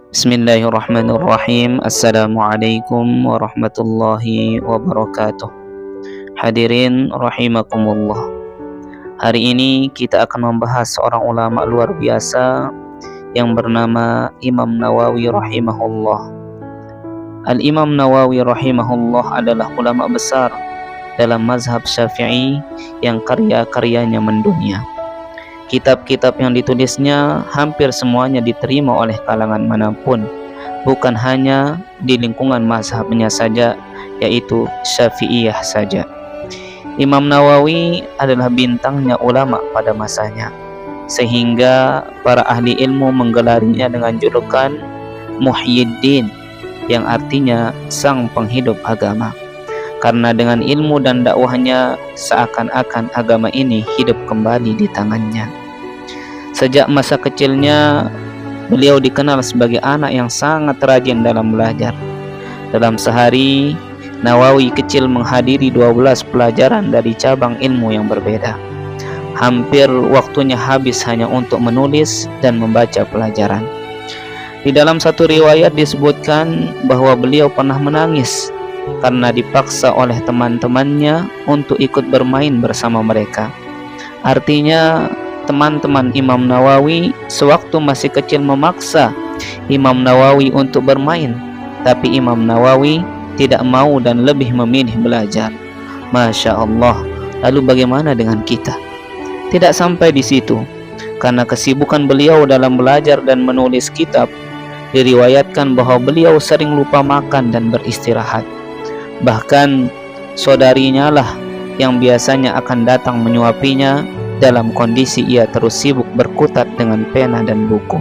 Bismillahirrahmanirrahim. Assalamualaikum warahmatullahi wabarakatuh. Hadirin rahimakumullah. Hari ini kita akan membahas seorang ulama luar biasa yang bernama Imam Nawawi rahimahullah. Al-Imam Nawawi rahimahullah adalah ulama besar dalam mazhab Syafi'i yang karya-karyanya mendunia. Kitab-kitab yang ditulisnya hampir semuanya diterima oleh kalangan manapun, bukan hanya di lingkungan mazhabnya saja, yaitu Syafi'iyah saja. Imam Nawawi adalah bintangnya ulama pada masanya, sehingga para ahli ilmu menggelarinya dengan julukan Muhyiddin, yang artinya sang penghidup agama. Karena dengan ilmu dan dakwahnya, seakan-akan agama ini hidup kembali di tangannya. Sejak masa kecilnya, beliau dikenal sebagai anak yang sangat rajin dalam belajar. Dalam sehari, Nawawi kecil menghadiri 12 pelajaran dari cabang ilmu yang berbeda. Hampir waktunya habis hanya untuk menulis dan membaca pelajaran. Di dalam satu riwayat disebutkan bahwa beliau pernah menangis karena dipaksa oleh teman-temannya untuk ikut bermain bersama mereka. Artinya, teman-teman Imam Nawawi sewaktu masih kecil memaksa Imam Nawawi untuk bermain, tapi Imam Nawawi tidak mau dan lebih memilih belajar. Masya Allah. Lalu bagaimana dengan kita? Tidak sampai di situ, karena kesibukan beliau dalam belajar dan menulis kitab, diriwayatkan bahwa beliau sering lupa makan dan beristirahat. Bahkan saudarinya lah yang biasanya akan datang menyuapinya dalam kondisi ia terus sibuk berkutat dengan pena dan buku.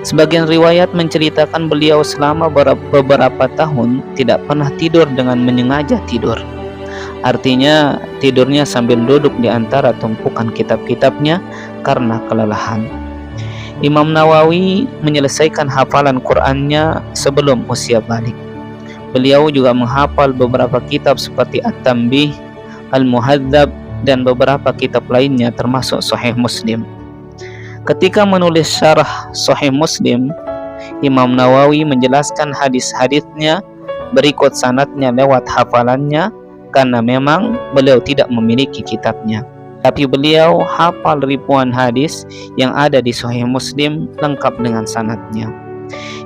Sebagian riwayat menceritakan beliau selama beberapa tahun tidak pernah tidur dengan menyengaja tidur. Artinya tidurnya sambil duduk di antara tumpukan kitab-kitabnya karena kelelahan. Imam Nawawi menyelesaikan hafalan Qur'annya sebelum usia balik. Beliau juga menghafal beberapa kitab seperti At-Tanbih, Al-Muhadzab, dan beberapa kitab lainnya termasuk Sahih Muslim. Ketika menulis syarah Sahih Muslim, Imam Nawawi menjelaskan hadis-hadisnya berikut sanadnya lewat hafalannya, karena memang beliau tidak memiliki kitabnya. Tapi beliau hafal ribuan hadis yang ada di Sahih Muslim lengkap dengan sanadnya.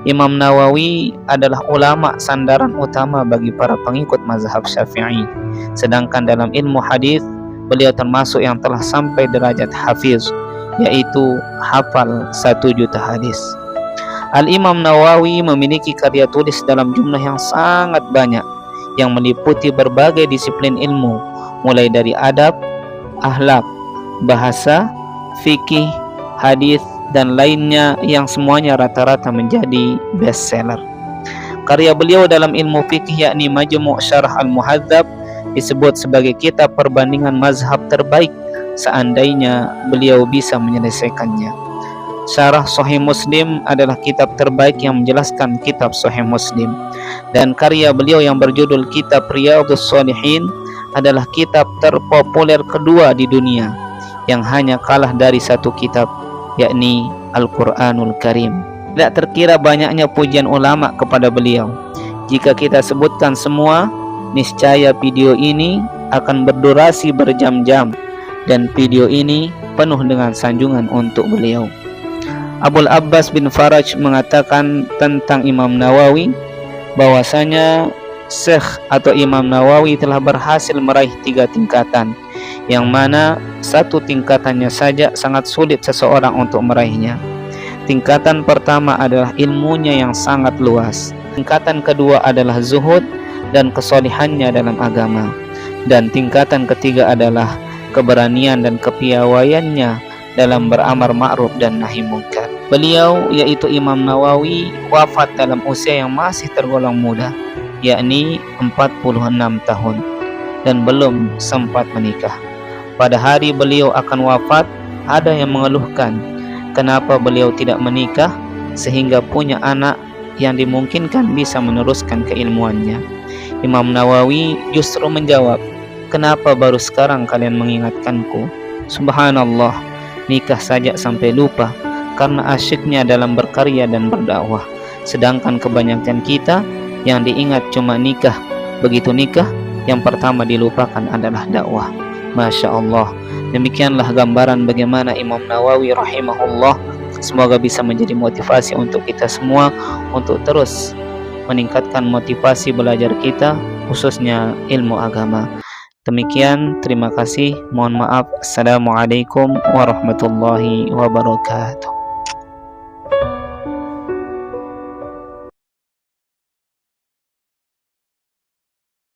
Imam Nawawi adalah ulama sandaran utama bagi para pengikut mazhab Syafi'i. Sedangkan dalam ilmu hadis, beliau termasuk yang telah sampai derajat hafiz, yaitu hafal 1 juta hadis. Al-Imam Nawawi memiliki karya tulis dalam jumlah yang sangat banyak, yang meliputi berbagai disiplin ilmu, mulai dari adab, akhlak, bahasa, fikih, hadis, dan lainnya, yang semuanya rata-rata menjadi bestseller. Karya beliau dalam ilmu fikih, yakni Majmu' Syarah Al-Muhadzab, disebut sebagai kitab perbandingan mazhab terbaik seandainya beliau bisa menyelesaikannya. Syarah Sahih Muslim adalah kitab terbaik yang menjelaskan kitab Sahih Muslim. Dan karya beliau yang berjudul kitab Riyadhus Shalihin adalah kitab terpopuler kedua di dunia, yang hanya kalah dari satu kitab, yakni Al-Quranul Karim. Tidak terkira banyaknya pujian ulama kepada beliau. Jika kita sebutkan semua, niscaya video ini akan berdurasi berjam-jam, dan video ini penuh dengan sanjungan untuk beliau. Abul Abbas bin Faraj mengatakan tentang Imam Nawawi bahwasanya Syekh atau Imam Nawawi telah berhasil meraih 3 tingkatan, yang mana satu tingkatannya saja sangat sulit seseorang untuk meraihnya. Tingkatan pertama adalah ilmunya yang sangat luas. Tingkatan kedua adalah zuhud dan kesolihannya dalam agama. Dan tingkatan ketiga adalah keberanian dan kepiawaiannya dalam beramar ma'ruf dan nahi munkar. Beliau, yaitu Imam Nawawi, wafat dalam usia yang masih tergolong muda, yakni 46 tahun, dan belum sempat menikah. Pada hari beliau akan wafat, ada yang mengeluhkan kenapa beliau tidak menikah sehingga punya anak yang dimungkinkan bisa meneruskan keilmuannya. Imam Nawawi justru menjawab, "Kenapa baru sekarang kalian mengingatkanku? Subhanallah, nikah saja sampai lupa karena asyiknya dalam berkarya dan berdakwah. Sedangkan kebanyakan kita yang diingat cuma nikah. Begitu nikah, yang pertama dilupakan adalah dakwah. Masya Allah. Demikianlah gambaran bagaimana Imam Nawawi rahimahullah. Semoga bisa menjadi motivasi untuk kita semua untuk terus meningkatkan motivasi belajar kita, khususnya ilmu agama. Demikian, terima kasih. Mohon maaf. Assalamualaikum warahmatullahi wabarakatuh.